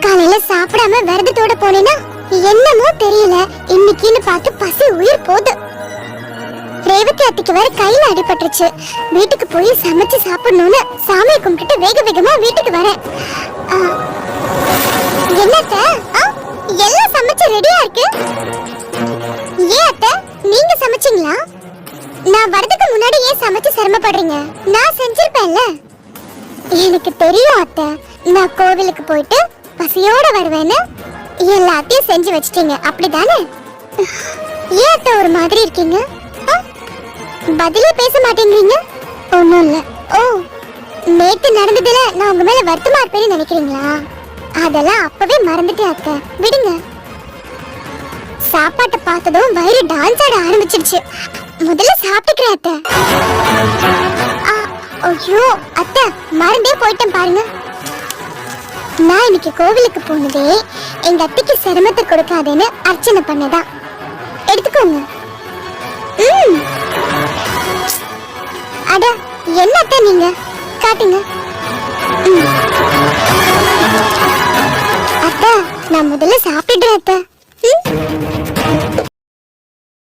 காலையில சாப்பிடாம விரதத்தோட போனேன்னா என்னமோ தெரியல, இன்னைக்குன்னு பார்த்து பசி உயிர் போகுது. ரேவதி அத்தைக்கு வேற கையில அடிபட்டுருச்சு. வீட்டுக்கு போய் சமைச்சு சாப்பிடணும்னு சாமியை கும்பிட்டுட்டு வேக வேகமா வீட்டுக்கு வரேன். என்னத்த எல்லாம் சமைச்சு ரெடியா இருக்கு. ஏன் அத்தை, நீங்க சமைச்சீங்களா? நான் வரதுக்கு முன்னாடி ஏன் சமைச்சு சிரமப்படுறீங்க? நான் செஞ்சிருப்பேன்ல. எனக்கு தெரியும் அத்தை, நான் கோவிலுக்கு போயிட்டு பசியோட வருவேன்னு எல்லாத்தையும் செஞ்சு வச்சிட்டீங்க, அப்படிதானே? ஏன் அத்தை ஒரு மாதிரி இருக்கீங்க? பதிலே பேச மாட்டேங்கிறீங்க. ஒண்ணும் இல்ல. ஓ, நேத்து நடந்ததுல நான் உங்க மேல வருத்தமா இருப்பேன்னு நினைக்கிறீங்களா? அதெல்லாம் அப்பவே மறந்துட்டேன் அத்தை, விடுங்க. சாப்பாட்டை பார்த்ததும் வயிறு டான்ஸ் ஆட ஆரம்பிச்சிருச்சு. முதல்ல சாப்பிட்டுக்கிறேன் அத்தை. ஐயோ அத்தை, மறந்தே போயிட்டேன் பாருங்க. நான் இன்னைக்கு கோவிலுக்கு போனதே எங்க அத்தைக்கு சிரமத்தை கொடுக்காதேன்னு அர்ச்சனை பண்ணதான். எடுத்துக்கோங்க. அட என்ன அத்தை நீங்க, காட்டுங்க. அத்தை, நான் முதல்ல சாப்பிடுறேன் அத்தை.